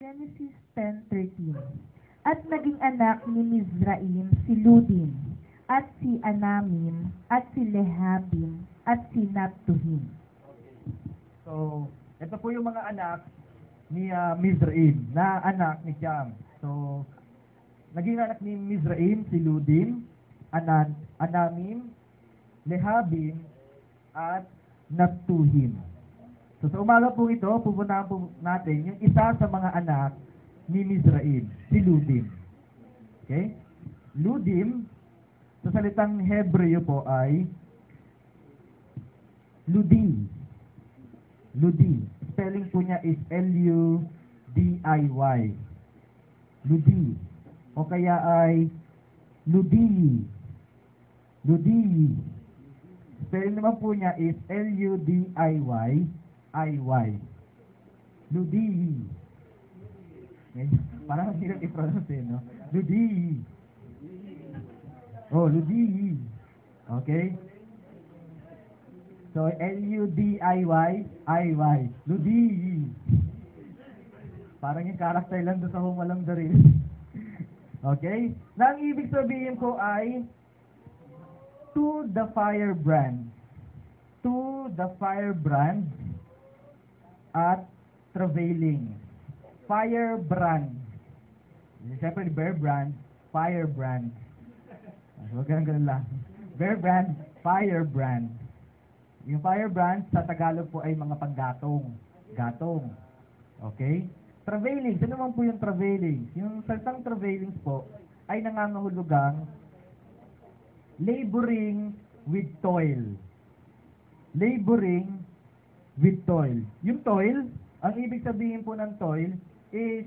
Genesis 10:13. At naging anak ni Mizraim si Ludim, at si Anamim, at si Lehabim, at si Naptuhim. So, ito po yung mga anak ni Mizraim, na anak ni Siam. So, naging anak ni Mizraim si Ludim, Anamim, Lehabim, at Naptuhim. So, sa umaga po ito, pupuntahan po natin yung isa sa mga anak ni Mizraim, si Ludim. Okay? Ludim, sa salitang Hebreo po ay Ludi. Ludi. Spelling po niya is L-U-D-I-Y. Ludi. O kaya ay Ludi. Ludi. Spelling naman po niya is L-U-D-I-Y. Ludi. Okay? Parang hirap i-pronounce no? Ludi. Oh, Ludi. Okay? So, L-U-D-I-Y, Ludi. Parang yung character lang doon sa Humalang Daril. Okay? Na ang ibig sabihin ko ay to the firebrand. To the firebrand at travailing. Firebrand. Siyempre, bear brand, firebrand. Huwag ganun lang. Bear brand, firebrand. Yung firebrand sa Tagalog po ay mga paggatong. Gatong. Okay? Travailing. Sino naman po yung travailing? Yung salitang travailing po ay nangangahulugang laboring with toil. Laboring with toil. Yung toil, ang ibig sabihin po ng toil is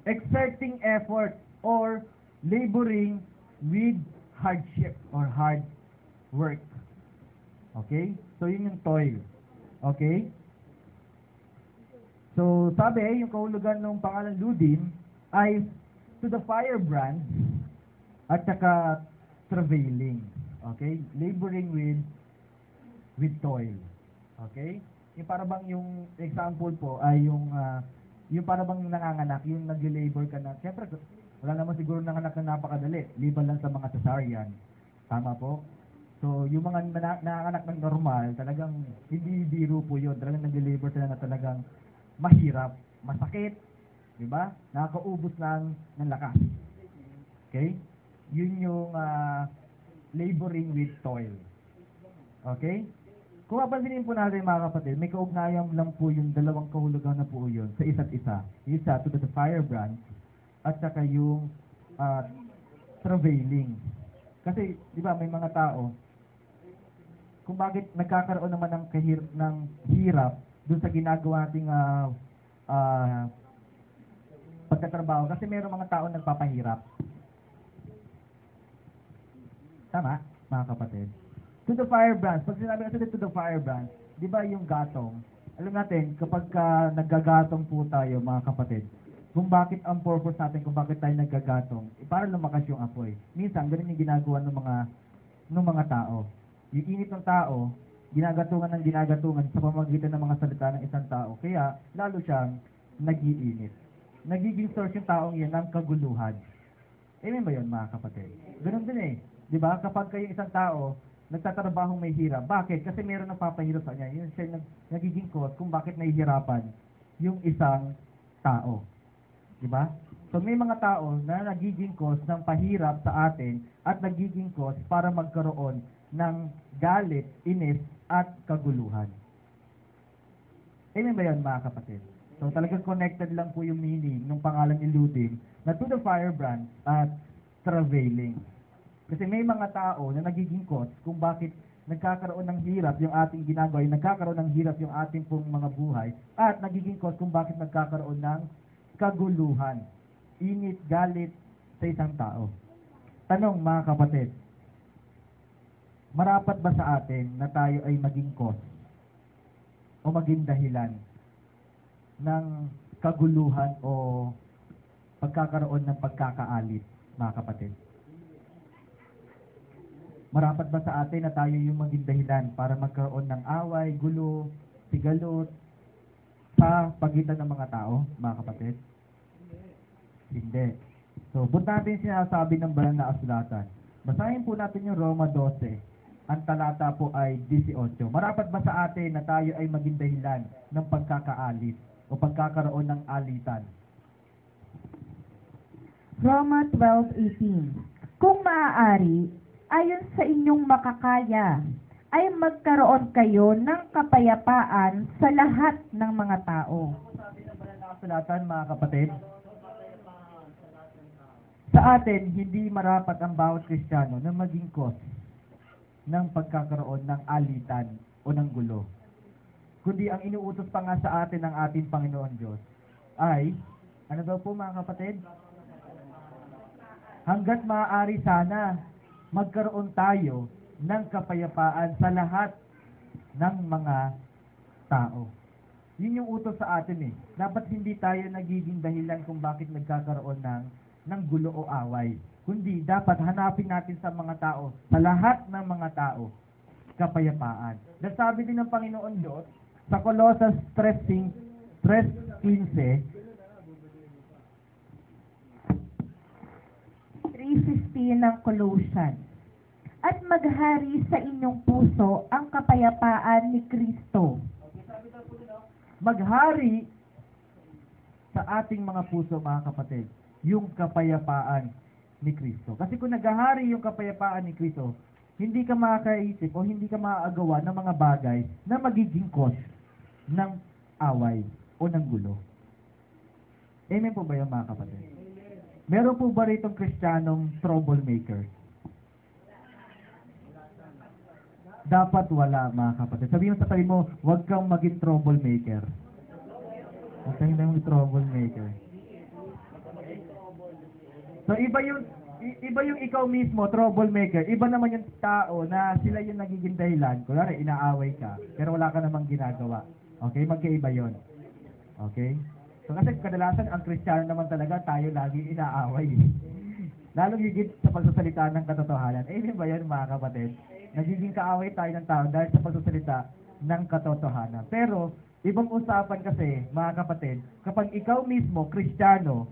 exerting effort or laboring with hardship or hard work. Okay? So, yun yung toil. Okay? So, sabi, yung kahulugan ng pangalan Ludim ay to the firebrand at saka travailing. Okay? Laboring with toil. Okay? Yung para bang yung example po ay yung para bang nanganganak, yung nag-labor ka na. Siyempre, wala naman siguro nanganak na napakadali. Liban lang sa mga cesarean. Tama po? So, yung mga nanganak ng normal, talagang hindi biro po yun. Talagang nag-labor sila na talagang mahirap, masakit, di ba? Nakakaubos ng lakas. Okay? Yun yung laboring with toil. Okay? Kung mapansinin po natin mga kapatid, may kaugnayan lang po yung dalawang kahulugan na po yun sa isa't isa. Isa to the firebrand at saka yung travailing. Kasi, di ba, may mga tao, kung bakit nagkakaroon naman ng hirap dun sa ginagawa nating pagtatrabaho kasi mayroong mga tao nagpapahirap. Tama, mga kapatid? To the firebrand, pag sinabi natin to the firebrand, di ba yung gatong? Alam natin, kapag naggagatong po tayo, mga kapatid, kung bakit ang purpose natin, kung bakit tayo naggagatong, para lumakas yung apoy. Minsan, ganun yung ginagawa ng mga tao. Yung init ng tao, ginagatungan sa pamamagitan ng mga salita ng isang tao. Kaya, lalo siyang nag-iinit. Nagiging source yung taong yan ng kaguluhan. Amen ba yun, mga kapatid? Ganun din eh. Di ba? Kapag kayo isang tao, nagtatrabahong may hirap. Bakit? Kasi meron nagpapahirap sa kanya. Yun siya nagiging cause kung bakit nahihirapan yung isang tao. Di ba? So, may mga tao na nagiging cause ng pahirap sa atin at nagiging cause para magkaroon ng galit, inis, at kaguluhan. Amen ba yan, mga kapatid? So, talagang connected lang po yung meaning ng pangalan ni Ludim na to the firebrand at travailing. Kasi may mga tao na nagiging cause kung bakit nagkakaroon ng hirap yung ating ginagawa, nagkakaroon ng hirap yung ating pong mga buhay, at nagiging cause kung bakit nagkakaroon ng kaguluhan, init, galit sa isang tao. Tanong, mga kapatid, marapat ba sa atin na tayo ay maging cause o maging dahilan ng kaguluhan o pagkakaroon ng pagkakaalit, mga kapatid? Marapat ba sa atin na tayo yung maging dahilan para magkaroon ng away, gulo, sigalot sa pagitan ng mga tao, mga kapatid? hindi. So, buta natin yung sinasabi ng banal na kasulatan. Basahin po natin yung Roma 12. Ang talata po ay 18. Marapat ba sa atin na tayo ay maging dahilan ng pagkakaalis o pagkakaroon ng alitan? Roma 12:18. Kung maaari, ayon sa inyong makakaya, ay magkaroon kayo ng kapayapaan sa lahat ng mga tao. Sabi ng banal na kasulatan, mga kapatid, sa atin, hindi marapat ang bawat Kristiyano na maging cause ng pagkakaroon ng alitan o ng gulo. Kundi ang inuutos pa nga sa atin ng ating Panginoon Diyos ay, ano daw po mga kapatid? Hanggat maaari sana, magkaroon tayo ng kapayapaan sa lahat ng mga tao. Yun yung utos sa atin eh. Dapat hindi tayo nagiging dahilan kung bakit nagkakaroon ng gulo o away. Kundi dapat hanapin natin sa mga tao, sa lahat ng mga tao, kapayapaan. Nasabi din ng Panginoon Diyos sa Colossus 3:15, 3:15 ng Colossians. At maghari sa inyong puso ang kapayapaan ni Kristo. maghari sa ating mga puso, mga kapatid, yung kapayapaan ni Kristo. Kasi kung naghahari yung kapayapaan ni Kristo, hindi ka makakaisip o hindi ka maaagawa ng mga bagay na magiging cause ng away o ng gulo. Amen po ba yun, mga kapatid? Meron po ba ritong Kristiyanong troublemaker? Dapat wala, mga kapatid. Sabihin mo sa tabi mo, huwag kang maging troublemaker. Huwag kang maging troublemaker. So, iba yung ikaw mismo, troublemaker. Iba naman yung tao na sila yung nagiging dahilan. Kunwari, inaaway ka, pero wala ka namang ginagawa. Okay? Magkaiba yon. Okay? So, kasi kadalasan, ang Kristiyano naman talaga, tayo lagi inaaway. Lalong higit sa pagsasalita ng katotohanan. Amen ba yan, mga kapatid? Nagiging kaaway tayo ng tao dahil sa pagsasalita ng katotohanan. Pero, ibang usapan kasi, mga kapatid, kapag ikaw mismo, Kristiyano,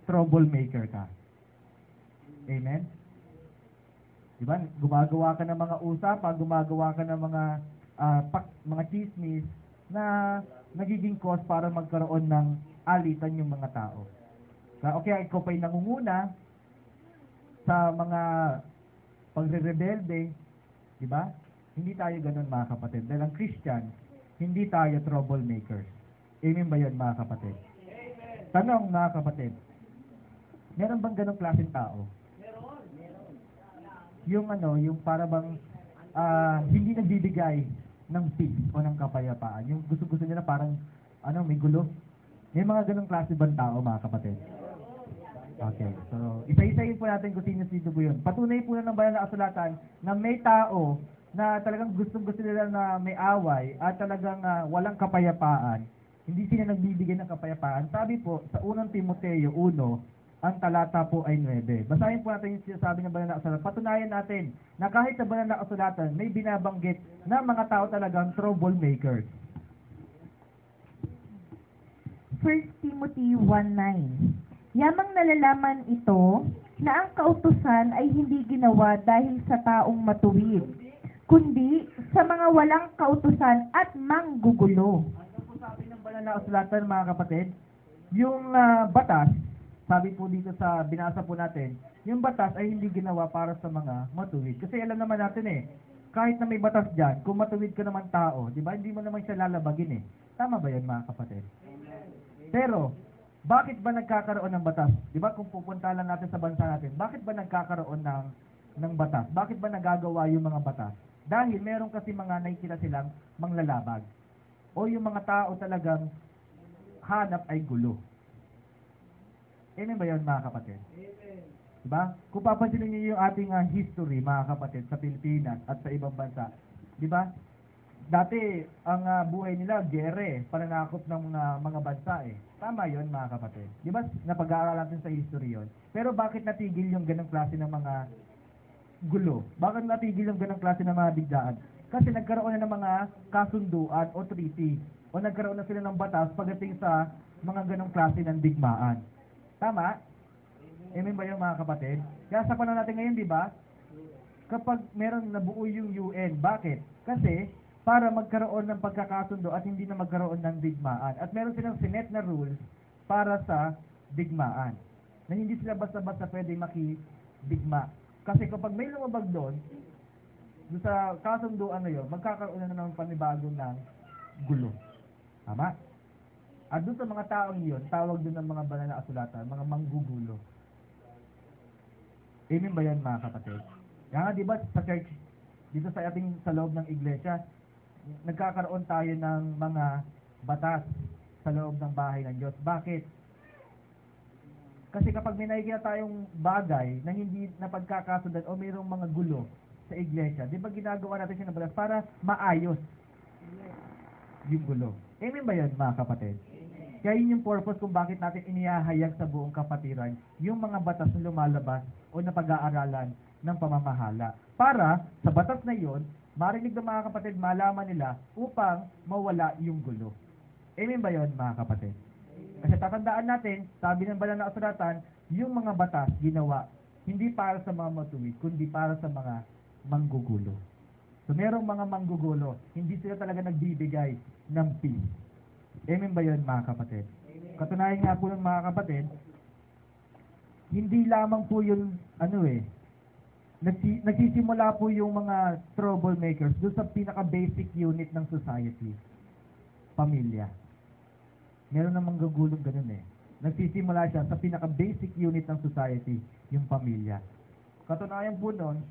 troublemaker ka. Amen? Diba? Gumagawa ka ng mga usapan, gumagawa ka ng mga chismis na nagiging cause para magkaroon ng alitan yung mga tao. Okay, ikaw pa'y nangunguna sa mga pagre-rebelde, di ba? Hindi tayo ganun, mga kapatid. Dahil ang Christian, hindi tayo troublemakers. Amen ba yun, mga kapatid? Amen. Tanong, mga kapatid, meron bang ganung klaseng tao? Yung yung para bang hindi nagbibigay ng peace o ng kapayapaan. Yung gusto-gusto nila parang may gulo. May mga ganung klase bang tao, mga kapatid? Okay. So, isa-isayin po natin kung sino po yun. Patunay po na ng banal na kasulatan na may tao na talagang gustong-gusto nila na may away at talagang walang kapayapaan. Hindi sila nagbibigay ng kapayapaan. Sabi po, sa unang Timoteo 1, ang talata po ay 9. Basahin po natin yung sinasabi ng banal na kasulatan. Patunayan natin na kahit sa banal na kasulatan, may binabanggit na mga tao talagang troublemakers. 1 Timothy 1:9. Yamang nalalaman ito na ang kautusan ay hindi ginawa dahil sa taong matuwid, kundi sa mga walang kautusan at manggugulo. Ano po sabi ng banal na kasulatan, mga kapatid? Yung batas, sabi po dito sa binasa po natin, yung batas ay hindi ginawa para sa mga matuwid. Kasi alam naman natin kahit na may batas dyan, kung matuwid ka naman tao, di ba, hindi mo naman siya lalabagin Tama ba yan, mga kapatid? Pero, bakit ba nagkakaroon ng batas? Di ba, kung pupunta lang natin sa bansa natin, bakit ba nagkakaroon ng batas? Bakit ba nagagawa yung mga batas? Dahil meron kasi mga nakikita silang manglalabag. O yung mga tao talagang hanap ay gulo. Amen ba yun, mga kapatid? Amen. Diba? Kung papansinin niyo yung ating history, mga kapatid, sa Pilipinas at sa ibang bansa, diba? Dati, ang buhay nila, gere, pananakop ng mga bansa Tama yon, mga kapatid. Diba? Napag-aaralan natin sa history yon. Pero bakit natigil yung ganong klase ng mga gulo? Bakit natigil yung ganong klase ng mga biglaan? Kasi nagkaroon na ng mga kasunduan o treaty o nagkaroon na sila ng batas pagdating sa mga ganong klase ng digmaan. Tama? Amen ba yun mga kapatid? Kaya sa panahon natin ngayon, di ba? Kapag meron nabuo yung UN, bakit? Kasi para magkaroon ng pagkakasundo at hindi na magkaroon ng digmaan. At meron silang sinet na rules para sa digmaan. Na hindi sila basta-basta pwede makidigma. Kasi kapag may lumabag doon sa kasunduan na yun, magkakaroon na ng panibago ng gulo. Tama? At doon sa mga taong yun, tawag doon ng mga banal na kasulatan, mga manggugulo. Amen ba yan mga kapatid? Kaya nga diba sa church, dito sa ating sa loob ng iglesia, nagkakaroon tayo ng mga batas sa loob ng bahay ng Diyos. Bakit? Kasi kapag may nakikita tayong bagay na hindi napagkakasundan o mayroong mga gulo sa iglesia, di ba ginagawa natin siya ng batas para maayos yung gulo? Amen ba yan mga kapatid? Kaya yun yung purpose kung bakit natin inihahayag sa buong kapatiran yung mga batas na lumalabas o na pag-aaralan ng pamamahala. Para sa batas na yun, marinig ng mga kapatid, malaman nila upang mawala yung gulo. Amen ba yun mga kapatid? Kasi tatandaan natin, sabi ng banal na kasulatan, yung mga batas ginawa hindi para sa mga matuwid, kundi para sa mga manggugulo. So merong mga manggugulo, hindi sila talaga nagbibigay ng peace. Amen ba yun mga kapatid? Katunayan nga po ng mga kapatid, hindi lamang po yun, nagsisimula po yung mga troublemakers doon sa pinaka-basic unit ng society, pamilya. Meron namang gagulong ganun eh. Nagsisimula siya sa pinaka-basic unit ng society, yung pamilya. Katunayan po nun,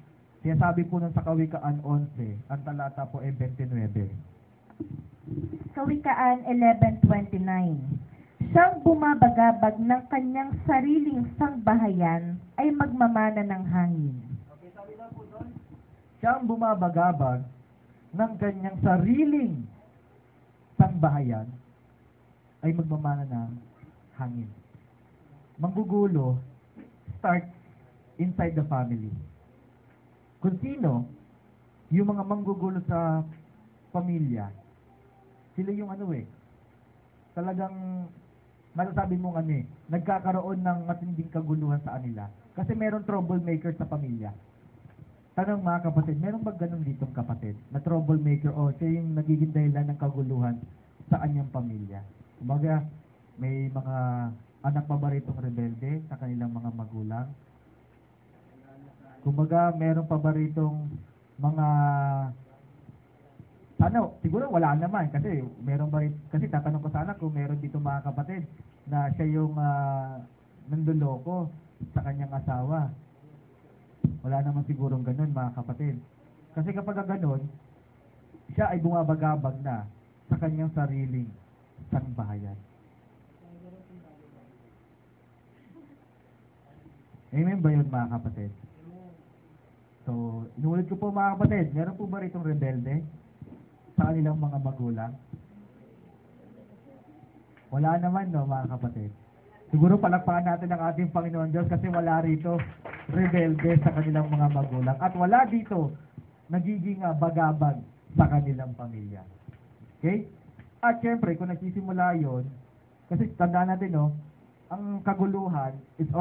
sinasabi po nun sa Kawikaan 11, ang talata po ay 29. Kawikaan 11:29. Siyang bumabagabag ng kanyang sariling sangbahayan ay magmamana ng hangin. Okay, sabi lang po doon, siyang bumabagabag ng kanyang sariling sangbahayan ay magmamana ng hangin. Manggugulo start inside the family. Kung sino, yung mga manggugulo sa pamilya, sila yung talagang masasabi mong nagkakaroon ng matinding kaguluhan sa kanila. Kasi meron troublemaker sa pamilya. Tanong mga kapatid, meron ba ganun ditong kapatid na troublemaker o siya yung nagiging dahilan ng kaguluhan sa kanyang pamilya? Kumbaga, may mga anak pa ba ritong rebelde sa kanilang mga magulang? Kumbaga, meron pa ba ritong mga siguro wala naman kasi meron ba rin, kasi tatanong ko sana kung meron dito mga kapatid na siya yung nanduloko sa kanyang asawa. Wala naman sigurong ganun mga kapatid. Kasi kapag ganun, siya ay bumabagabag na sa kanyang sariling sangbahayan. Amen ba yun mga kapatid? So, inulit ko po mga kapatid, meron po ba ritong rebelde sa kanilang mga magulang? Wala naman no mga kapatid. Siguro palakpakan natin ang ating Panginoon Diyos kasi wala rito rebelde sa kanilang mga magulang at wala dito nagiging bagabag sa kanilang pamilya. Okay? At syempre, kung nagsisimula yon, kasi tandaan natin ang kaguluhan it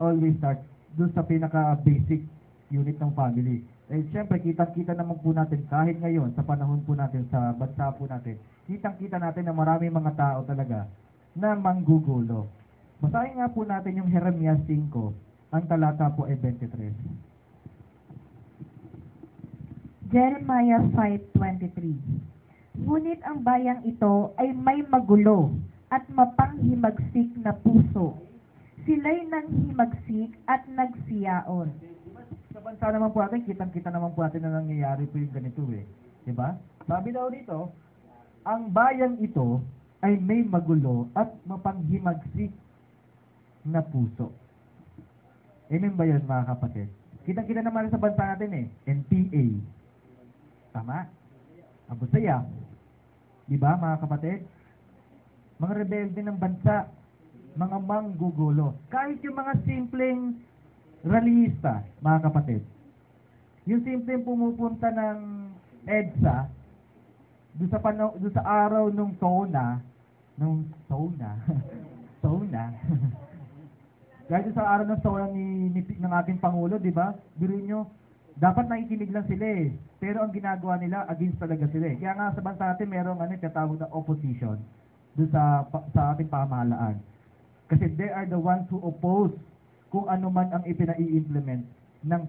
always starts doon sa pinaka-basic unit ng family. Eh, siyempre, kitang-kita naman po natin, kahit ngayon, sa panahon po natin, sa bansa po natin, kitang-kita natin na marami mga tao talaga na manggugulo. Basahin nga po natin yung Jeremias 5, ang talata po ay 23. Jeremiah 5:23. Ngunit ang bayang ito ay may magulo at mapanghimagsik na puso. Sila'y nanghimagsik at nagsiyaon. Sa bansa naman po natin, kitang-kita naman po natin na nangyayari po yung ganito Diba? Sabi daw dito, ang bayan ito ay may magulo at mapanghimagsik na puso. Amen ba yun mga kapatid? Kitang-kita naman sa bansa natin NPA. Tama? Abu Sayyaf. Diba mga kapatid? Mga rebelde ng bansa, mga manggugulo. Kahit yung mga simpleng rallyista, mga kapatid. Yung simpleng pumupunta ng EDSA, doon sa araw nung SONA, Dahil sa araw ng solang ng ating Pangulo, di ba? Biruin nyo, dapat nakikinig lang sila eh. Pero ang ginagawa nila, against talaga sila eh. Kaya nga sa bansa natin, merong tinatawag na opposition doon sa ating pamahalaan. Kasi they are the ones who oppose kung ano man ang ipinai-implement ng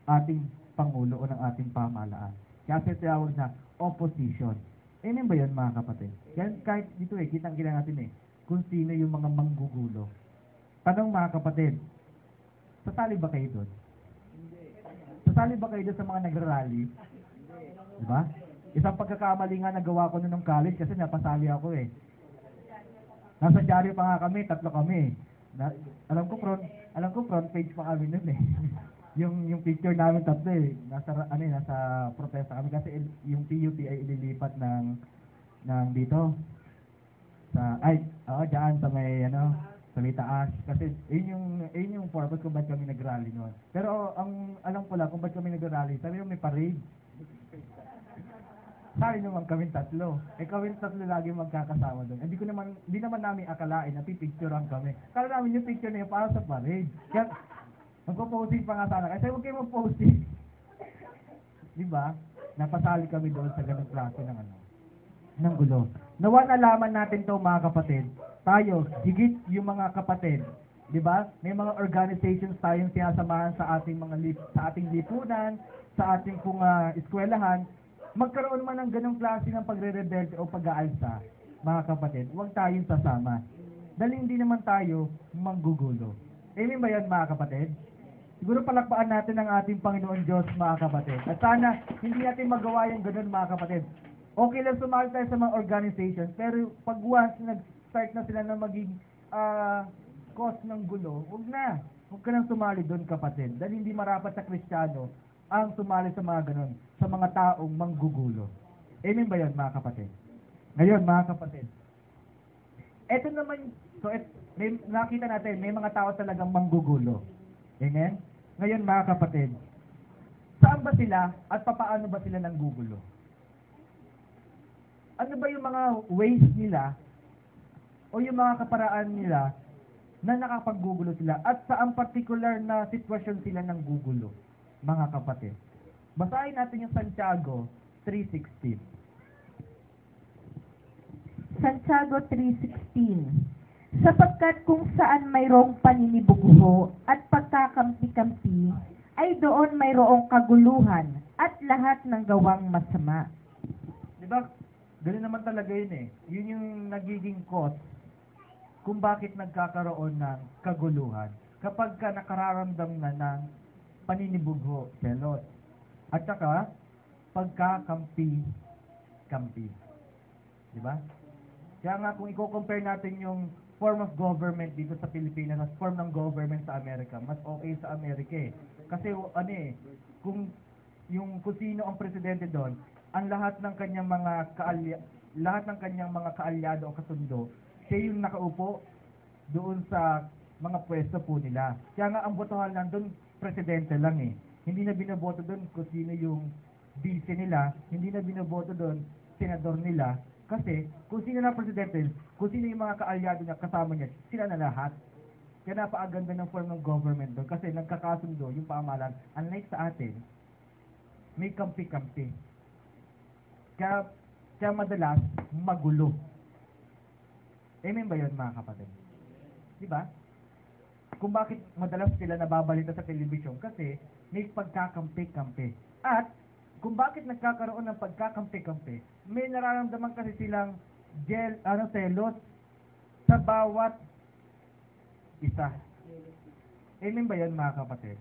ating Pangulo o ng ating pamahalaan. Kaya tinatawag na opposition. Amen ba yun mga kapatid? Kaya kahit dito kitang-kita natin kung sino yung mga manggugulo. Tanong mga kapatid, sasali ba kayo doon? Sasali ba kayo doon sa mga nagrarally? Diba? Isang pagkakamali nga nagawa ko noon ng college kasi napasali ako eh. Nasa dyaryo pa nga kami, 3 kami. Alam ko front page pa kami noon eh. yung picture namin 3 eh. Nasa protesta kami kasi yung PUP ay ililipat ng dito. Diyan sa may sa may taas. Kasi yun yung purpose kung ba't kami nag-rally noon. Pero ang alam ko lang kung ba't kami nag-rally, sabi yung may parade. Sabi naman kami 3. Kami 3 lagi magkakasama doon. Hindi naman namin akalain na pipicturean kami. Kala namin yung picture na yun para sa parade. Kaya, magpo-posting pa nga sana. Kasi huwag kayo mag-posting. Diba? Napasali kami doon sa ganung klase ng gulo. Nawa nalaman natin to mga kapatid. Tayo, higit yung mga kapatid. Diba? May mga organizations tayong sinasamahan sa ating sa ating lipunan, sa ating eskwelahan. Magkaroon man ng ganong klase ng pagre-rebelde o pag-aalsa, mga kapatid, huwag tayong sasama. Dahil hindi naman tayo manggugulo. Amen ba yan, mga kapatid? Siguro palakpaan natin ang ating Panginoon Diyos, mga kapatid. At sana, hindi natin magawa yung ganon, mga kapatid. Okay lang sumali tayo sa mga organizations, pero pag once nag-start na sila na maging cause ng gulo, huwag na. Huwag ka nang sumali doon, kapatid. Dahil hindi marapat sa Kristiyano ang sumali sa mga ganon, sa mga taong manggugulo. Amen ba yan, mga kapatid? Ngayon, mga kapatid, eto naman, nakita natin, may mga tao talagang manggugulo. Amen? Ngayon, mga kapatid, saan ba sila at papaano ba sila nanggugulo? Ano ba yung mga ways nila o yung mga kaparaan nila na nakapaggugulo sila at saan particular na sitwasyon sila nanggugulo, mga kapatid? Basahin natin yung Santiago 3:16. Santiago 3:16. Sapagkat kung saan mayroong paninibugho at pagkakampi-kampi, ay doon mayroong kaguluhan at lahat ng gawang masama. Diba? Ganun naman talaga yun eh. Yun yung nagiging cause kung bakit nagkakaroon ng kaguluhan. Kapag ka nakararamdam na ng paninibugho, selos, at saka pagkakampi-kampi. Diba? Kaya nga kung i-compare natin yung form of government dito sa Pilipinas at form ng government sa Amerika, mas okay sa Amerika eh. Kasi kung sino ang presidente doon, ang lahat ng kanyang mga kaalyado o kasundo, siya yung nakaupo doon sa mga pwesto po nila. Kaya nga ang botohan lang doon, presidente lang eh. Hindi na binoboto doon kung sino yung vice nila, hindi na binoboto doon senador nila, kasi kung sino na presidente, kung sino yung mga kaalyado niya, kasama niya, sila na lahat. Kaya napakaganda ng form ng government doon kasi nagkakasundo yung pamahalaan. Unlike sa atin, may kampi-kampi. Kaya madalas, magulo. Amen ba yun, mga kapatid? Diba? Kung bakit madalas sila nababalita sa telebisyon, kasi may pagkakampi-kampi. At kung bakit nagkakaroon ng pagkakampi-kampi, may nararamdaman kasi silang selos sa bawat isa. Amen ba yun, mga kapatid?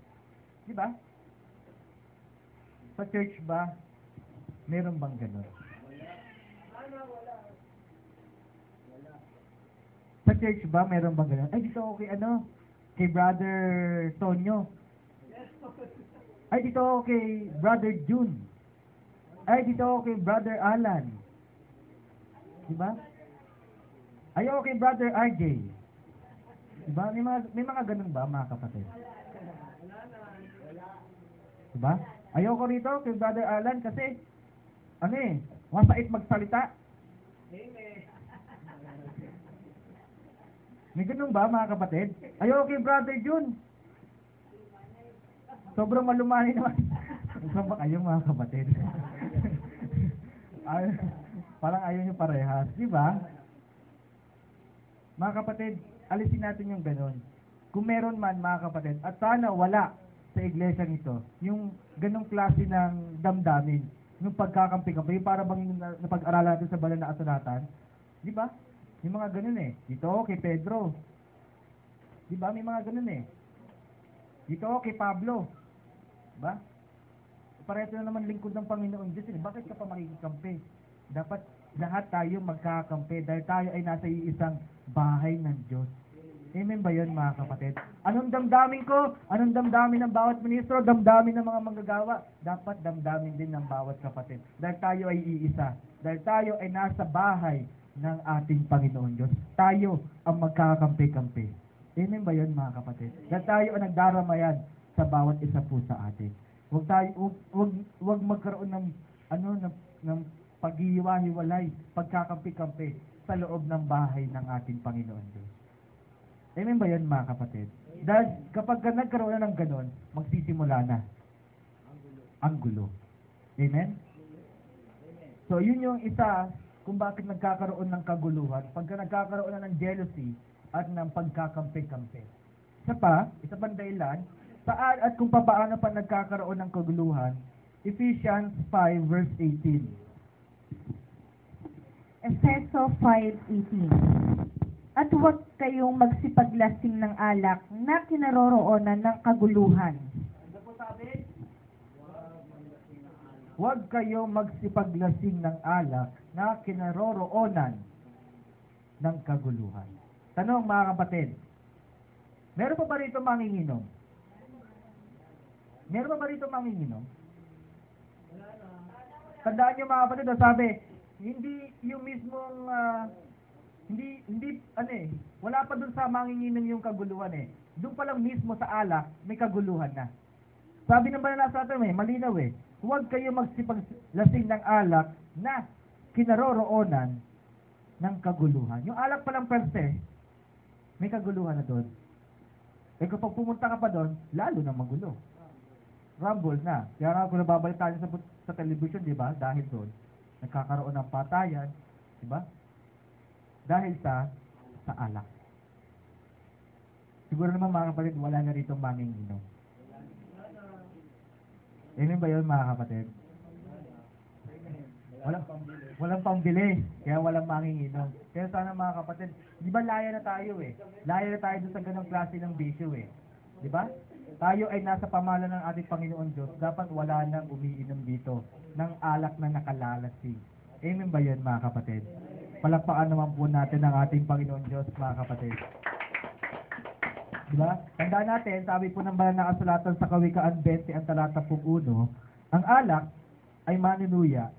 Diba? Sa church ba, meron bang ganun? Sa church ba, meron bang ganun? Ay, dito okay, kay Brother Tonyo. Ay, dito kay Brother June. Ay, dito kay Brother Alan. Diba? Ay, kay Brother RJ. Diba? May mga ganun ba, mga kapatid? Diba? Ayoko rito kay Brother Alan kasi masait magsalita. May ganun ba, mga kapatid? Ay, okay, Brother Jun. Sobrang malumani naman. Saan ba kayo, mga kapatid? Ay, parang ayaw nyo parehas, di ba? Mga kapatid, alisin natin yung ganun. Kung meron man, mga kapatid, at sana wala sa iglesia nito, yung ganung klase ng damdamin, yung pagkakampi-kampi, para bang yung napag-aralan natin sa banal na kasulatan, di ba? Yung mga ganun eh. Dito kay Pedro. Di ba? May mga ganun eh. Dito kay Pablo. Di ba? Pareho na naman lingkod ng Panginoon Diyos. Bakit ka pa makikikampi? Dapat lahat tayo magkakampi dahil tayo ay nasa isang bahay ng Diyos. Amen ba yun, mga kapatid? Anong damdamin ko? Anong damdamin ng bawat ministro? Damdamin ng mga manggagawa? Dapat damdamin din ng bawat kapatid. Dahil tayo ay iisa. Dahil tayo ay nasa bahay ng ating Panginoon Diyos. Tayo ang magkakampi-kampi. Amen ba yun, mga kapatid? Dahil tayo ang nagdaramayan sa bawat isa po sa atin. Huwag magkaroon ng ng paghihiwa-hiwalay, pagkakampi-kampi sa loob ng bahay ng ating Panginoon Diyos. Amen ba yun, mga kapatid? Dahil kapag nagkaroon na ng ganon, magsisimula na ang gulo. Amen? So, yun yung isa kung bakit nagkakaroon ng kaguluhan, pagka nagkakaroon na ng jealousy at ng pagkakampi-kampi. Isa pang dahilan, saan at kung paano pa nagkakaroon ng kaguluhan, Ephesians 5 verse 18. Efeso 5:18. At huwag kayong magsipaglasing ng alak na kinaroroonan ng kaguluhan. Ano po sabi? Huwag kayong magsipaglasing ng alak na kinaroroonan ng kaguluhan. Tanong, mga kapatid, meron pa ba rito manginginom? Meron pa ba rito manginginom? Tandaan niyo, mga kapatid, sabi, hindi yung mismong wala pa dun sa manginginom yung kaguluhan eh. Doon pa lang mismo sa alak, may kaguluhan na. Sabi ng banal na sa atin, malinaw eh. Huwag kayo magsipaglasing ng alak na kinaroroonan ng kaguluhan. Yung alak pa lang per se, may kaguluhan na doon. Eh kapag pumunta ka pa doon, lalo na magulo. Rumble na. Kaya nga kung nababalik tayo sa television, di ba? Dahil doon, nagkakaroon ng patayan, di ba? Dahil sa alak. Siguro naman, mga kapatid, wala na rito manginginom. Amen ba yun, mga kapatid? Walang pambili, kaya walang manginginom. Kaya sana, mga kapatid, di ba laya na tayo eh? Laya na tayo doon sa ganong klase ng bisyo eh. Di ba? Tayo ay nasa pamalan ng ating Panginoon Diyos. Dapat wala nang umiinom dito ng alak na nakalalasing. Amen ba yun, mga kapatid? Palakpakan naman po natin ang ating Panginoon Diyos, mga kapatid. Diba? Tandaan natin, sabi po ng banal na kasulatan sa Kawikaan 20, ang talata 1, ang alak ay manunuya,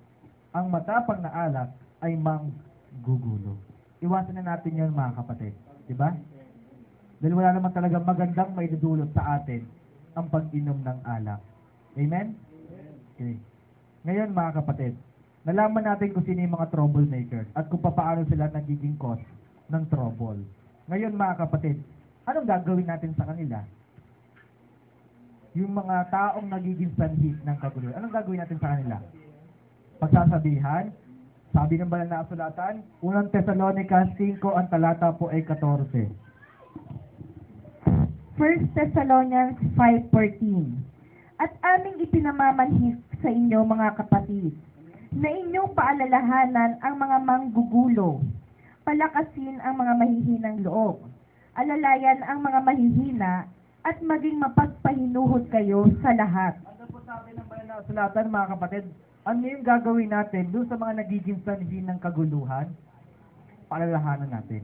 ang matapang na alak ay manggugulo. Iwasan na natin yun, mga kapatid. Diba? Dahil wala naman talaga magandang maidudulot sa atin ang pag-inom ng alak. Amen? Okay. Ngayon, mga kapatid, nalaman natin kung sino yung mga troublemakers at kung paano sila nagiging cause ng trouble. Ngayon, mga kapatid, anong gagawin natin sa kanila? Yung mga taong nagiging sanhi ng kaguluhan, anong gagawin natin sa kanila? Pagsasabihan, sabi ng banal na kasulatan, 1 Thessalonians 5, ang talata po ay 14. 1 Thessalonians 5:14. At aming ipinamamanhik sa inyo, mga kapatid, na inyong paalalahanan ang mga manggugulo, palakasin ang mga mahihinang loob, alalayan ang mga mahihina, at maging mapagpahinuhod kayo sa lahat. Ano po sabi ng banal na kasulatan, mga kapatid? Ano yung gagawin natin doon sa mga nagiging sanhi ng kaguluhan? Paalalahanan natin.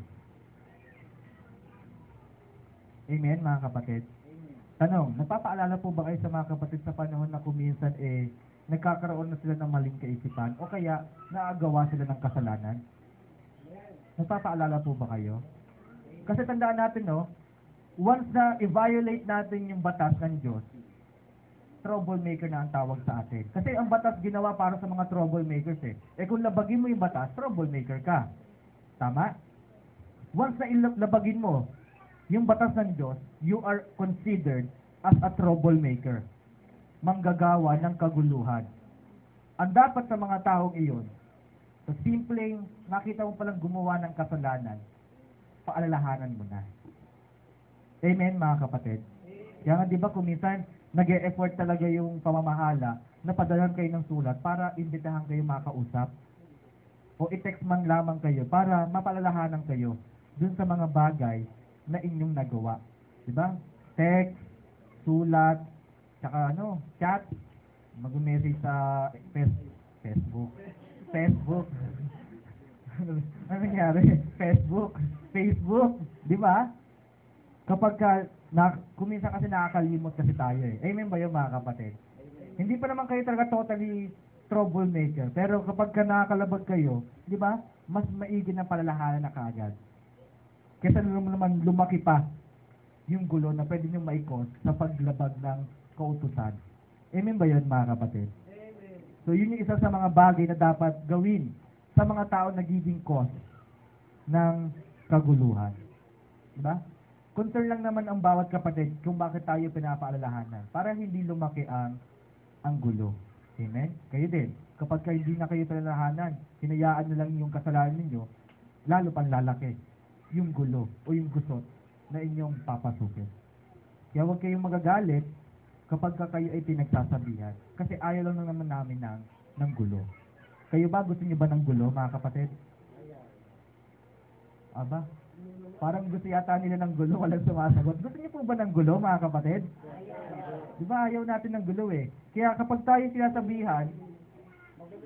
Amen, mga kapatid? Tanong, nagpapaalala po ba kayo sa mga kapatid sa panahon na kuminsan nagkakaroon na sila ng maling kaisipan o kaya naagawa sila ng kasalanan? Nagpapaalala po ba kayo? Kasi tandaan natin, once na i-violate natin yung batas ng Diyos, troublemaker na ang tawag sa atin. Kasi ang batas ginawa para sa mga troublemakers eh. Kung labagin mo yung batas, troublemaker ka. Tama? Once na ilabagin mo yung batas ng Diyos, you are considered as a troublemaker. Manggagawa ng kaguluhan. Ang dapat sa mga taong iyon, sa simpleng nakita mo palang gumawa ng kasalanan, paalalahanan mo na. Amen, mga kapatid? Kaya nga, di ba, kung minsan, nag-e-effort talaga yung pamamahala na padalhan kayo ng sulat para imbitahan kayo makausap o i-text man lamang kayo para mapalalahanan kayo dun sa mga bagay na inyong nagawa. Di ba? Text, sulat, tsaka chat, mag-message sa Facebook. Ano nangyari? Facebook. Di ba? Kapag kung minsan kasi nakakalimot kasi tayo eh. Amen ba yun, mga kapatid? Hindi pa naman kayo talaga totally troublemaker. Pero kapag nakakalabag kayo, di ba? Mas maigi ng palalahanan na kaagad. Kesa naman lumaki pa yung gulo na pwede nyo maikos sa paglabag ng kautusan. Amen ba yun, mga kapatid? So, yun yung isa sa mga bagay na dapat gawin sa mga tao nagiging cause ng kaguluhan. Diba? Concern lang naman ang bawat kapatid kung bakit tayo pinapaalalahanan para hindi lumaki ang gulo. Amen? Kayo din. Kapag hindi na kayo palalahanan, hinayaan nyo lang yung kasalanan ninyo, lalo pang lalaki yung gulo o yung gusot na inyong papasukin. Kaya huwag kayong magagalit kapag kayo ay pinagsasabihan. Kasi ayaw lang naman namin ng gulo. Kayo ba, gusto niyo ba ng gulo, mga kapatid? Aba, parang gusto yata nila ng gulo, walang sumasagot. Gusto niyo po ba ng gulo, mga kapatid? Di ba, ayaw natin ng gulo eh. Kaya kapag tayo sinasabihan,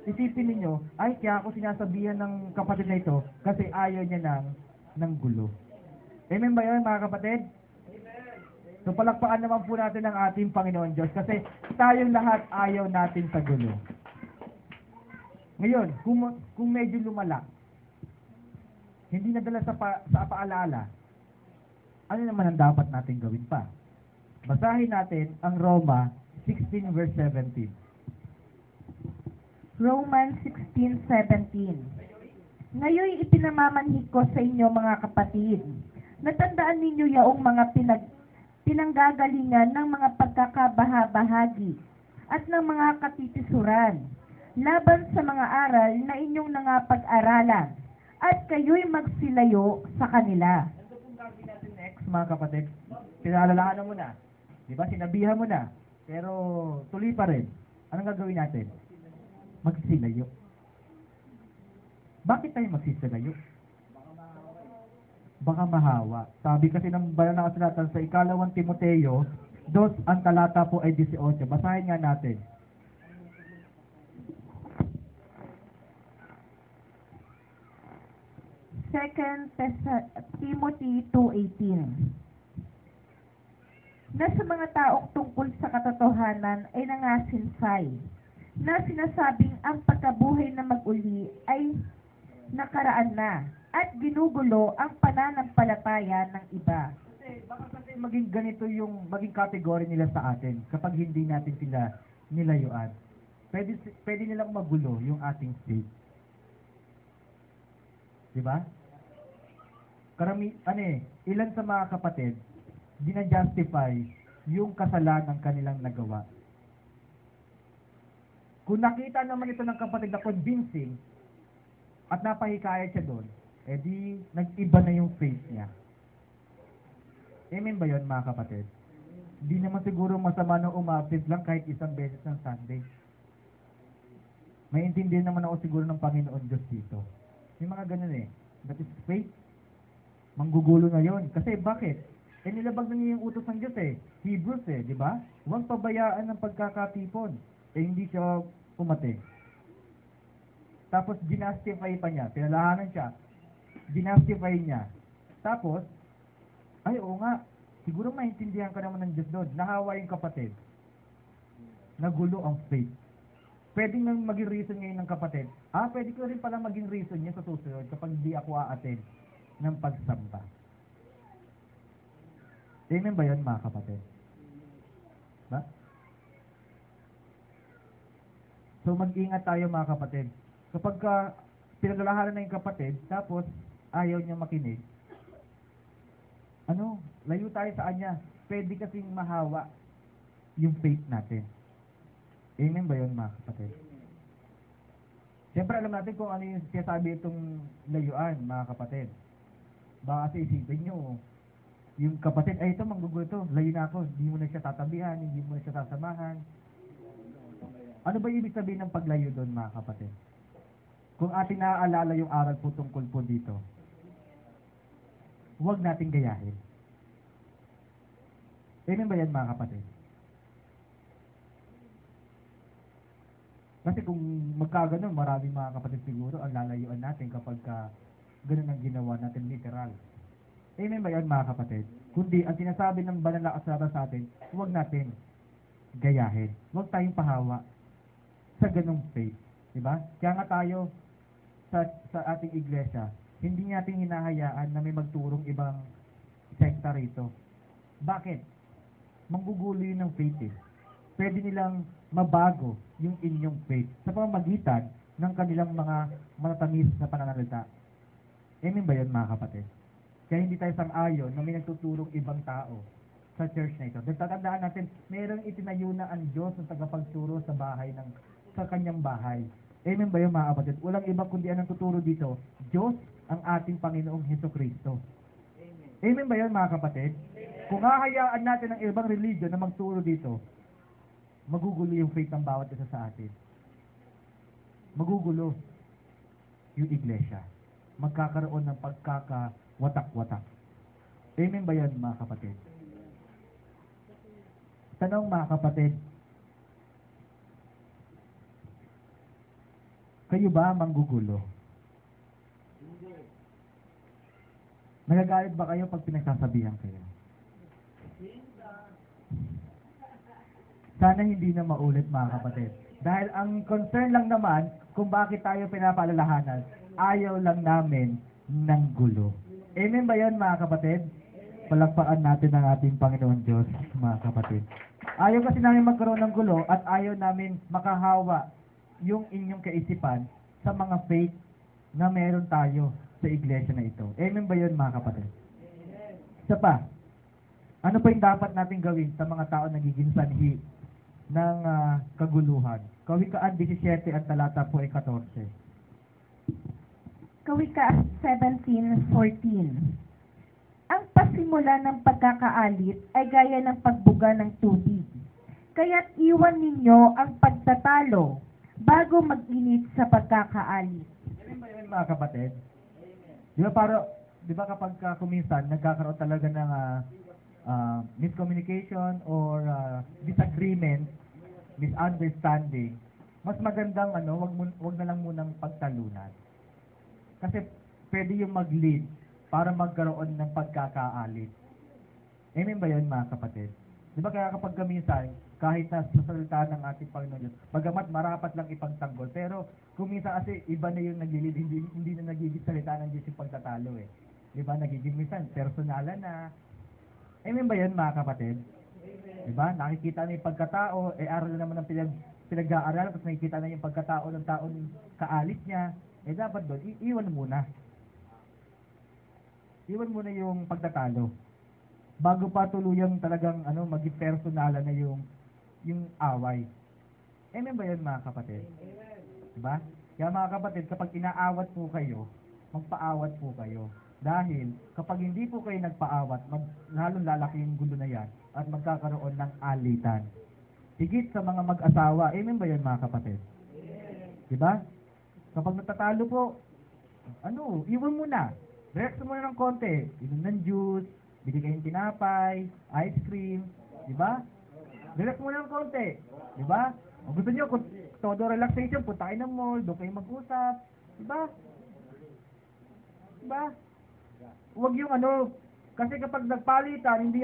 isipin ninyo, ay, kaya ako sinasabihan ng kapatid na ito kasi ayaw niya ng gulo. Amen ba yun, mga kapatid? So, palakpakan naman po natin ang ating Panginoon Diyos kasi tayong lahat ayaw natin sa gulo. Ngayon, kung medyo lumala, hindi nadala sa paalala, ano naman ang dapat natin gawin pa? Basahin natin ang Roma 16 verse 17. Romans 16:17. Ngayon ipinamamanhik ko sa inyo, mga kapatid, natandaan ninyo yaong mga pinanggagalingan ng mga pagkakabahabahagi at ng mga katitisuran laban sa mga aral na inyong nangapag-aralan at kayo'y magsilayo sa kanila. Ano pong gagawin natin next, mga kapatid? Pinaalalahanan mo na. Di ba? Sinabihan mo na. Pero tuloy pa rin. Anong gagawin natin? Magsisilayo. Bakit tayo magsisilayo? Baka mahawa. Sabi kasi ng banal na kasulatan sa 2 Timoteo 2, ang talata po ay 18. Basahin nga natin. Second Timothy 2:18. Na sa mga taong tungkol sa katotohanan ay nangasinsay, na sinasabing ang pagkabuhay na mag-uli ay nakaraan na, at ginugulo ang pananampalataya ng iba. Kasi maging ganito yung maging category nila sa atin kapag hindi natin sila nilayuan. Pwede nilang magulo yung ating faith. Diba? Ilan sa mga kapatid, gina-justify yung kasalanan kanilang nagawa. Kung nakita naman ito ng kapatid na convincing at napahikayat siya doon, edi nag-iba na yung faith niya. Amen ba yun, mga kapatid? Hindi naman siguro masama na umabsent lang kahit isang beses ng Sunday. Maintindihan naman ako siguro ng Panginoon Diyos dito. Yung mga ganun eh. That is faith. Manggugulo na yun. Kasi bakit? Nilabag na niya yung utos ng Diyos eh. Hebrews eh, di ba? Huwag pabayaan ng pagkakatipon. Hindi siya umate. Tapos ginastify pa niya. Pinalahanan siya. Ginastify niya. Tapos, ay oo nga, siguro maintindihan ka naman ng Diyos doon. Nahawa yung kapatid. Nagulo ang faith. Pwede nang maging reason ngayon ng kapatid. Pwede ko rin pala maging reason niya sa susunod kapag di ako a-attend ng pagsamba. Amen ba yun, mga kapatid? Ba? So, mag-ingat tayo, mga kapatid. Kapag pinalalahanan na yung kapatid, tapos ayaw niya makinig, layo tayo sa Kanya. Pwede kasing mahawa yung faith natin. Amen ba yun, mga kapatid? Siyempre, alam natin kung ano yung sinasabi itong layuan, mga kapatid. Baka kasi isipin nyo, yung kapatid, ay ito, manggugulo ito, layo na ako, hindi mo na siya tatabihan, hindi mo na siya sasamahan. Ano ba ibig sabihin ng paglayo doon, mga kapatid? Kung ating naaalala yung aral po tungkol po dito, huwag nating gayahin. Amen ba yan, mga kapatid? Kasi kung magkaganon, maraming mga kapatid siguro ang lalayuan natin kapag ganun ang ginawa natin literal. Amen ba yan, mga kapatid? Kundi, ang sinasabi ng banal na kasulatan sa atin, huwag natin gayahin. Huwag tayong pahawa sa ganung faith. Diba? Kaya nga tayo sa ating iglesia, hindi natin hinahayaan na may magturong ibang sekta rito. Bakit? Manggugulo yun ng faith eh. Pwede nilang mabago yung inyong faith sa pamamagitan ng kanilang mga matatamis na pananalita. Amen ba yun, mga kapatid? Kaya hindi tayo sang-ayon na may nagtuturong ibang tao sa church na ito. Dahil tatandaan natin, mayroong itinayo na ang Diyos ng tagapagturo sa kanyang bahay. Amen ba yun, mga kapatid? Walang iba kundi ang tuturo dito, Diyos ang ating Panginoong Hesukristo. Amen ba yun, mga kapatid? Kung hahayaan natin ang ibang religion na magturo dito, magugulo yung faith ng bawat isa sa atin. Magugulo yung iglesia. Magkakaroon ng pagkakawatak-watak. Amen ba yan, mga kapatid? Tanong, mga kapatid, kayo ba manggugulo? Nagagalit ba kayo pag pinagsasabihan kayo? Sana hindi na maulit, mga kapatid. Dahil ang concern lang naman kung bakit tayo pinapaalalahanan, ayaw lang namin ng gulo. Amen ba yan, mga kapatid? Palakpakan natin ang ating Panginoon Diyos, mga kapatid. Ayaw kasi namin magkaroon ng gulo at ayaw namin makahawa yung inyong kaisipan sa mga faith na meron tayo sa iglesia na ito. Amen ba yun, mga kapatid? Isa pa, ano pa yung dapat natin gawin sa mga tao nagiging sanhi ng kaguluhan? Kawikaan 17 at talata po ay 14. Kawikaan 17:14. Ang pasimula ng pagkakaalit ay gaya ng pagbuga ng tubig. Kaya't iwan ninyo ang pagtatalo bago mag-init sa pagkakaalit. Amen ba yun, mga kapatid? Di ba kapag kuminsan nagkakaroon talaga ng miscommunication or disagreement, misunderstanding, mas magandang wag na lang munang pagtalunan. Kasi pwede yung mag-lead para magkaroon ng pagkakaalit. Amen ba yun, mga kapatid? Di ba kaya kapag kaminsan, kahit na sa salita ng ating Panginoon Diyos, bagamat marapat lang ipagtanggol, pero kung minsan kasi iba na yung nag-lead, hindi na nagiging salita ng Diyos yung pagtatalo eh. Di ba? Nagiging minsan, personalan na. Amen ba yun, mga kapatid? Di ba? Nakikita na yung pagkatao, aral na naman ang pinag-aaral, tapos nakikita na yung pagkatao ng taon kaalit niya, dapat doon, iwan muna. Iwan muna yung pagtatalo. Bago pa tuluyang talagang maging personalan na yung away. Amen ba yun, mga kapatid? Diba? Kaya mga kapatid, kapag inaawat po kayo, magpaawat po kayo. Dahil kapag hindi po kayo nagpaawat, lalong lalaki yung gulo na yan at magkakaroon ng alitan. Higit sa mga mag-asawa. Amen ba yun, mga kapatid? Diba? Kapag natatalo po, iwan muna. Relax muna ng konti. Inom ng juice, bili kayong tinapay, ice cream, di ba? Relax muna ng konti, di ba? Kung gusto nyo, kung todo relaxation, punta kayo ng mall, doon kayo mag-usap, di ba? Di ba? Huwag yung kasi kapag nagpalitan, hindi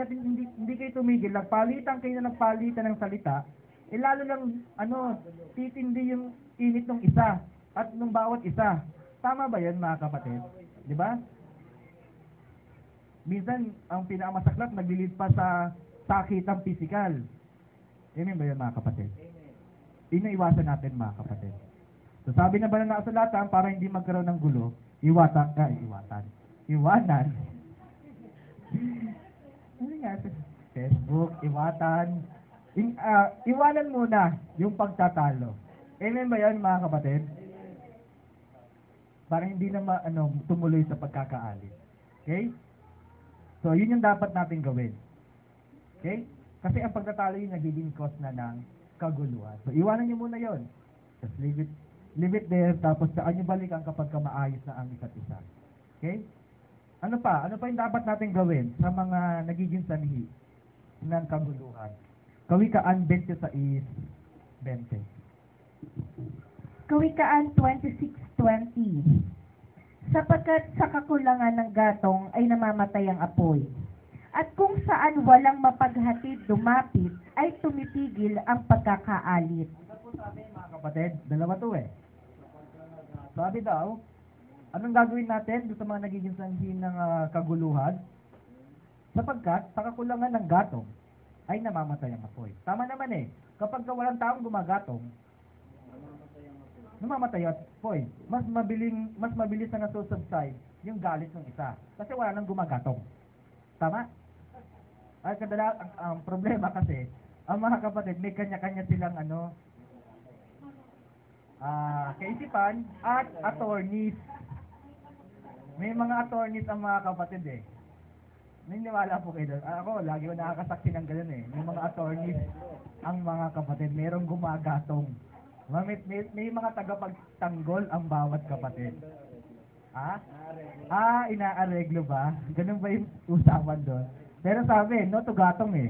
kayo tumigil, nagpalitan kayo na nagpalitan ng salita, lalo lang, titindi yung init ng isa at ng bawat isa. Tama ba yan, mga kapatid? Di ba? Minsan, ang pinakamasaklat, naglilid pa sa sakitang physical. Amen ba yun, mga kapatid? Iwasan natin, mga kapatid. So, sabi na ba na nakasulatan, para hindi magkaroon ng gulo, iwanan. Ano nga, Facebook, iwatan. Iwanan muna yung pagtatalo. Amen ba yan, mga kapatid? Para hindi na tumuloy sa pagkakaalit. Okay? So, yun yung dapat natin gawin. Okay? Kasi ang pagtatalo yung nagiging cause na ng kaguluhan. So, iwanan nyo muna yon. Just leave it there, tapos saan nyo balikan kapag maayos na ang isa't isa. Okay? Ano pa? Ano pa yung dapat natin gawin sa mga nagiging sanhi ng kaguluhan? Kawikaan 26:20. Kawikaan 26:20. Sapagkat sa kakulangan ng gatong ay namamatay ang apoy. At kung saan walang mapaghatid dumapit, ay tumitigil ang pagkakaalit. Ano po sabi, mga kapatid? Dalawa to eh. Sabi daw, anong gagawin natin doon sa mga nagiging sanhi ng kaguluhan? Sapagkat sa kakulangan ng gatong ay namamatay ang apoy. Tama naman eh. Kapag walang taong gumagatong, namamatay ang apoy. Mas mabilis na nasusubside yung galit ng isa. Kasi wala nang gumagatong. Tama? Ay ang problema kasi, ang mga kapatid, may kanya-kanya silang kaisipan at attorneys. May mga attorneys ang mga kapatid eh. Naniniwala po kayo doon. Ako, lagi ko nakakasaksi ng ganun eh. May mga attorneys ang mga kapatid. Merong gumagatong. May mga tagapagtanggol ang bawat kapatid. Inaareglo ba? Ganun ba yung usapan doon? Pero sabi, no to gatong eh.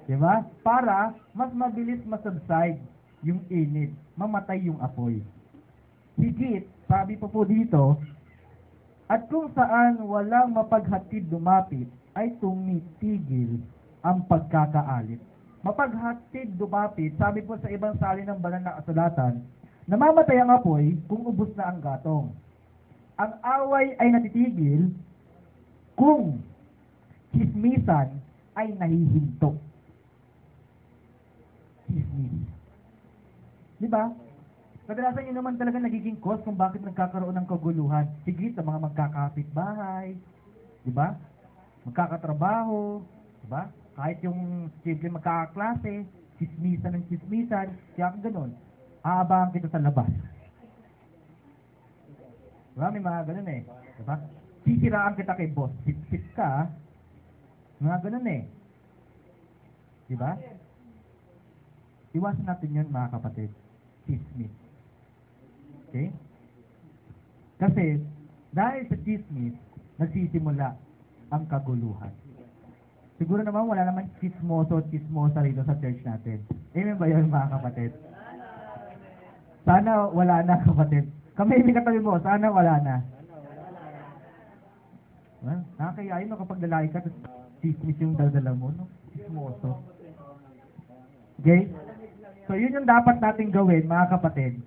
Diba? Para mas mabilis masubside yung init. Mamatay yung apoy. Higit, sabi po dito, at kung saan walang mapaghatid dumapit, ay tumitigil ang pagkakaalit. Mapaghatid dumapit, sabi po sa ibang salin ng banal na kasulatan, namamatay ang apoy kung ubos na ang gatong. Ang away ay natitigil kung chismisan ay nahihinto. Chismis. Diba? Kadalasan yun naman talaga nagiging cause kung bakit nagkakaroon ng kaguluhan. Higit sa mga magkakapitbahay, di ba? Magkakatrabaho, di ba? Kahit yung simple magkakaklase, chismisan ng chismisan, kaya kung ganun, aabangan kita sa labas. Di ba? May mga ganun eh. Di ba? Sisiraan kita kay boss, sit ka, mga ganun eh. Di ba? Iwasan natin yun, mga kapatid. Chismis. Okay? Kasi, dahil sa chismis, nagsisimula ang kaguluhan. Siguro naman, wala naman chismosa rito sa church natin. Amen ba yun, mga kapatid? Sana wala na, kapatid. Kami, may katabi mo, sana wala na. Well, nakakayayin mo kapag lalaki ka, chismis yung daldala mo, no? Chismoso. Okay? So, yun yung dapat nating gawin, mga kapatid,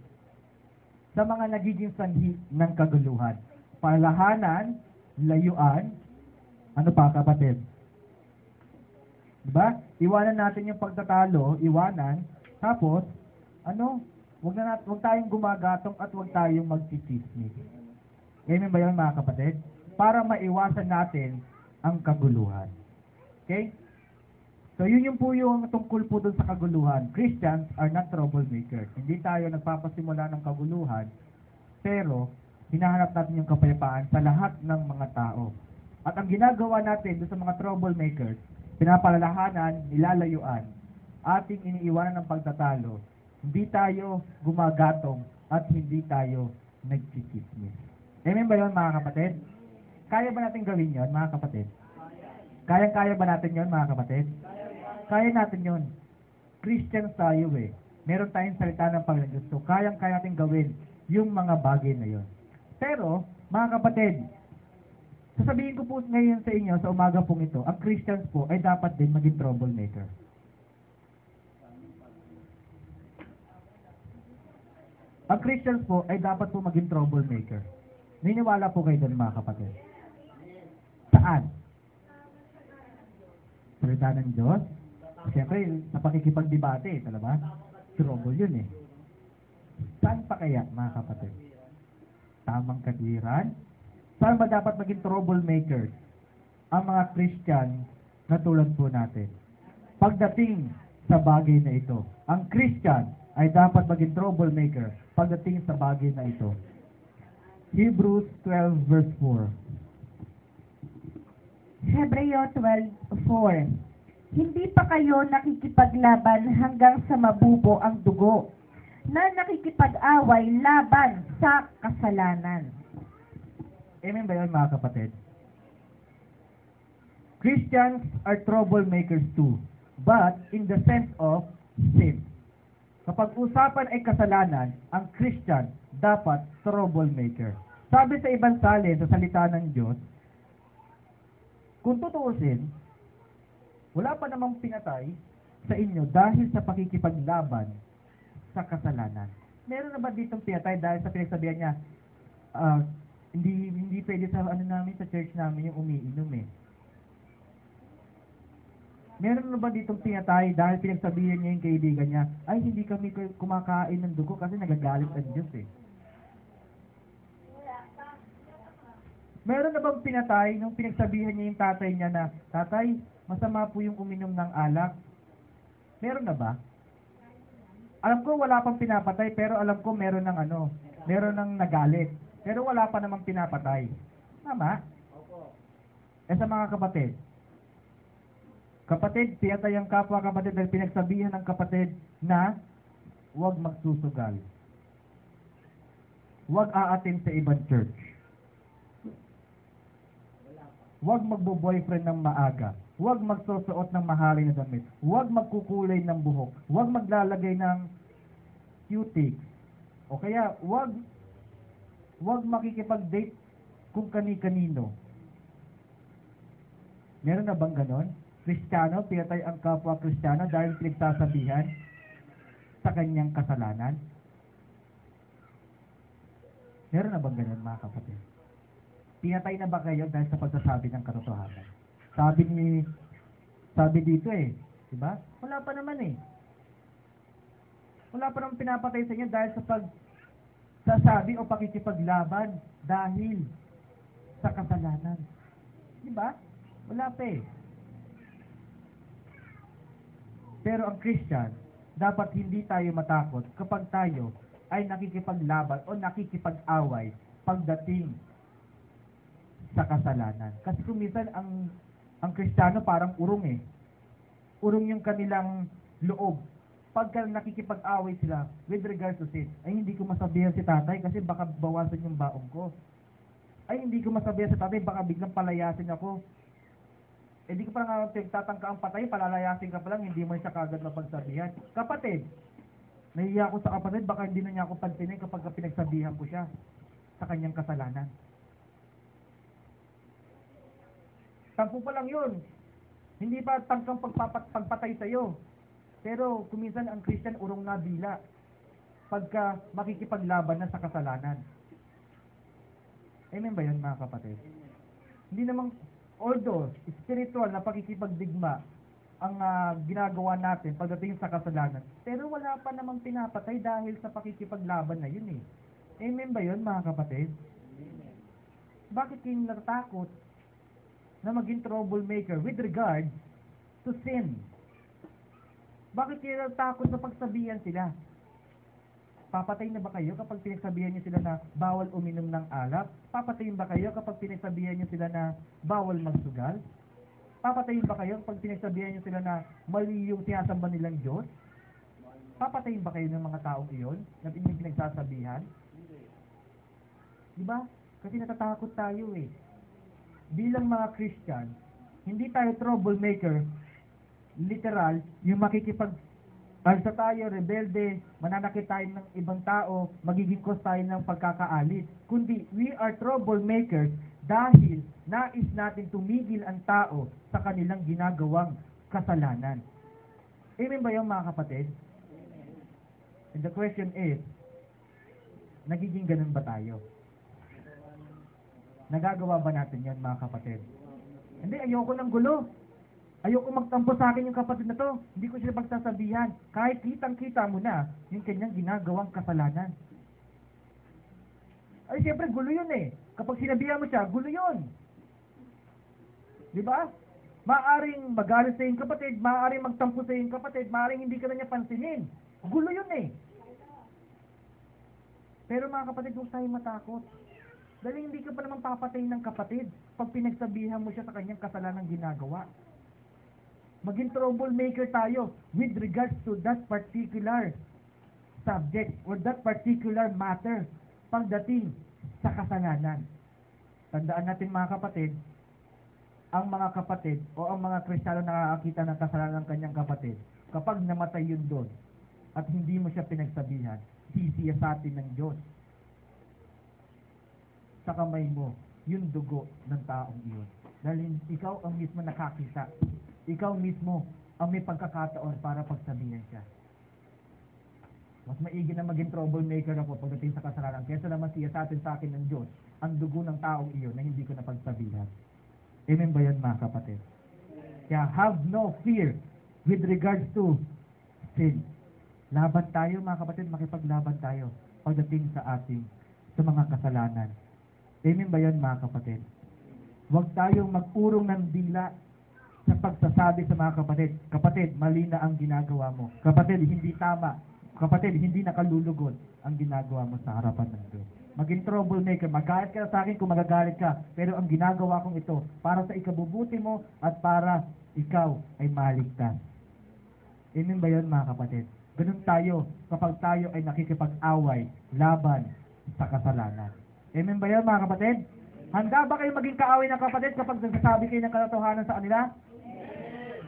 sa mga nagiging sanhi ng kaguluhan. Palahanan, layuan, ano pa, kapatid? Diba? Iwanan natin yung pagtatalo, iwanan, tapos, wag tayong gumagatong at wag tayong magchichismis. Amen ba yun, mga kapatid? Para maiwasan natin ang kaguluhan. Okay? So, yun po yung tungkol po dun sa kaguluhan. Christians are not troublemakers. Hindi tayo nagpapasimula ng kaguluhan, pero hinahanap natin yung kapayapaan sa lahat ng mga tao. At ang ginagawa natin dun sa mga troublemakers, pinapalalahanan, nilalayuan, ating iniiwanan ng pagtatalo, hindi tayo gumagatong at hindi tayo nagchichismis. Amen ba yun, mga kapatid? Kaya ba natin gawin yon, mga kapatid? Kaya ba natin yon, mga kapatid? Kaya natin yon. Christians tayo eh. Meron tayong salita ng Panginoon Diyos. So, kaya natin gawin yung mga bagay na yon. Pero, mga kapatid, sasabihin ko po ngayon sa inyo, sa umaga pong ito, ang Christians po ay dapat din maging troublemaker. Ang Christians po ay dapat po maging troublemaker. Niniwala po kayo doon, mga kapatid. Saan? Salita ng Diyos? Siyempre, sa pakikipagdebate, talaga? Trouble yun eh. Saan pa kaya, mga kapatid? Tamang katwiran? Saan ba dapat maging troublemakers ang mga Christian na tulad po natin. Pagdating sa bagay na ito, ang Christian ay dapat maging troublemaker pagdating sa bagay na ito. Hebrews 12 verse 4. Hebreo 12:4. Hindi pa kayo nakikipaglaban hanggang sa mabubo ang dugo, na nakikipag-away laban sa kasalanan. Amen ba yun, mga kapatid? Christians are troublemakers too, but in the sense of sin. Kapag usapan ay kasalanan, ang Christian dapat troublemaker. Sabi sa ibang salin, sa salita ng Diyos, kung tutuusin, wala pa namang pinatay sa inyo dahil sa pakikipaglaban sa kasalanan. Meron na ba ditong pinatay dahil sa pinagsabihan niya, hindi pwede sa namin, sa church namin yung umiinom eh. Meron na ba ditong pinatay dahil pinagsabihan niya yung kaibigan niya, ay hindi kami kumakain ng dugo kasi nagagalit ang Diyos eh. Meron na bang pinatay nung pinagsabihan niya yung tatay niya na, tatay, masama po yung uminom ng alak? Meron na ba? Alam ko wala pang pinapatay, pero alam ko meron ng nagalit. Pero wala pa namang pinapatay. Tama? Sa mga kapatid, pinatay ang kapwa kapatid dahil pinagsabihan ng kapatid na huwag magsusugal. Huwag aatin sa ibang church. Huwag magbo-boyfriend ng maaga. Huwag magsusuot ng mahalin na damit. Huwag magkukulay ng buhok. Huwag maglalagay ng cutie. O kaya, huwag makikipag-date kung kani-kanino. Meron na bang ganon? Kristiyano, pinatay ang kapwa Kristiyano dahil pinagsasabihan sa kanyang kasalanan? Meron na bang ganon, mga kapatid? Pinatay na ba kayo dahil sa pagsasabi ng katotohanan? Sabi dito eh, di ba? Wala pa naman eh. Wala pa naman pinapatay sa inyo dahil sa pagsasabi o pakikipaglaban dahil sa kasalanan. Di ba? Wala pa eh. Pero ang Christian, dapat hindi tayo matakot kapag tayo ay nakikipaglaban o nakikipag-away pagdating sa kasalanan. Kasi kung minsan ang Kristiyano parang urong eh. Urong yung kanilang loob. Pagka nakikipag-away sila with regards to sin, ay hindi ko masabihan si tatay kasi baka bawasan yung baong ko. Ay hindi ko masabihan si tatay baka biglang palayasin ako. Eh di ko pa nga tatangka ang patay, palalayasin ka pa lang, hindi mo siya kagad mapagsabihan. Kapatid, nahiya ako sa kapatid, baka hindi na niya ako pansinin kapag pinagsabihan ko siya sa kanyang kasalanan. Tampo pa lang yun. Hindi pa tangkang pagpatay sa'yo. Pero kuminsan ang Christian urong nabila pagka makikipaglaban na sa kasalanan. Amen ba yun, mga kapatid? Hindi namang, although spiritual na pakikipagdigma ang ginagawa natin pagdating sa kasalanan, pero wala pa namang pinapatay dahil sa pakikipaglaban na yun eh. Amen ba yun, mga kapatid? Bakit kayo natatakot na maging troublemaker with regard to sin? Bakit kayo takot na pagsabihan sila? Papatay na ba kayo kapag pinagsabihan niyo sila na bawal uminom ng alak? Papatayin ba kayo kapag pinagsabihan niyo sila na bawal magsugal? Papatayin ba kayo kapag pinagsabihan niyo sila na mali yung sinasamba nilang Diyos? Papatayin ba kayo ng mga taong iyon na pinagsasabihan? Diba? Kasi natatakot tayo eh. Bilang mga Christian, hindi tayo troublemaker, literal, yung alsa tayo, rebelde, mananakit tayo ng ibang tao, magiging cause tayo ng pagkakaalis. Kundi, we are troublemakers dahil nais natin tumigil ang tao sa kanilang ginagawang kasalanan. Amen ba yung mga kapatid? And the question is, nagiging ganun ba tayo? Nagagawa ba natin yan, mga kapatid? Hindi, ayoko ng gulo. Ayoko magtampo sa akin yung kapatid na to. Hindi ko siya pagsasabihan. Kahit kitang-kita mo na yung kanyang ginagawang kasalanan. Ay, siyempre, gulo yun eh. Kapag sinabihan mo siya, gulo yun. Di ba? Maaring magalit sa iyong kapatid, maaring magtampo sa iyong kapatid, maaring hindi ka na niya pansinin. Gulo yun eh. Pero mga kapatid, huwag tayong matakot. Dahil hindi ka pa naman papatayin ng kapatid pag pinagsabihan mo siya sa kanyang kasalanang ginagawa. Maging troublemaker tayo with regards to that particular subject or that particular matter pagdating sa kasalanan. Tandaan natin mga kapatid, ang mga kapatid o ang mga Kristiyano nakakakita ng kasalanan ng kanyang kapatid, kapag namatay yun doon at hindi mo siya pinagsabihan, sisiyasatin ng Diyos sa kamay mo yung dugo ng taong iyon. Dahil ikaw ang mismo nakakita, ikaw mismo ang may pagkakataon para pagsabihan siya. Mas maigi na maging troublemaker ako pagdating sa kasalanan kaysa naman siyasatin sa akin ng Diyos ang dugo ng taong iyon na hindi ko napagsabihan. Amen ba yan mga kapatid? Kaya have no fear with regards to sin. Laban tayo mga kapatid, makipaglaban tayo pagdating sa mga kasalanan. Amen ba yan mga kapatid? Huwag tayong magpurong ng dila sa pagsasabi sa mga kapatid, kapatid, mali na ang ginagawa mo. Kapatid, hindi tama. Kapatid, hindi nakalulugod ang ginagawa mo sa harapan ng Diyos. Maging troublemaker, magalit ka sa akin kung magagalit ka, pero ang ginagawa kong ito para sa ikabubuti mo at para ikaw ay maligtas. Amen ba yun mga kapatid? Ganun tayo kapag tayo ay nakikipag-away laban sa kasalanan. Amen ba yun mga kapatid? Handa ba kayo maging kaaway ng kapatid kapag nagsasabi kayo ng katotohanan sa kanila?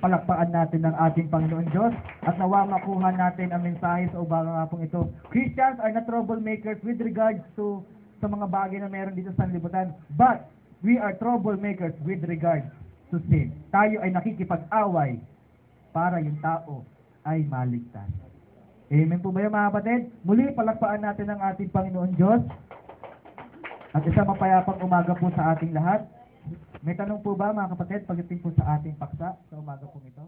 Palakpakan natin ng ating Panginoon Diyos at nawa makuha natin ang mensahe sa ubagang nga pong ito. Christians are not troublemakers with regards to sa mga bagay na meron dito sa libutan, but we are troublemakers with regards to sin. Tayo ay nakikipag-away para yung tao ay maligtas. Amen po ba yun mga kapatid? Muli palakpakan natin ang ating Panginoon Diyos at isang mapayapang umaga po sa ating lahat. May tanong po ba mga kapatid pagdating po sa ating paksa sa umaga pong ito?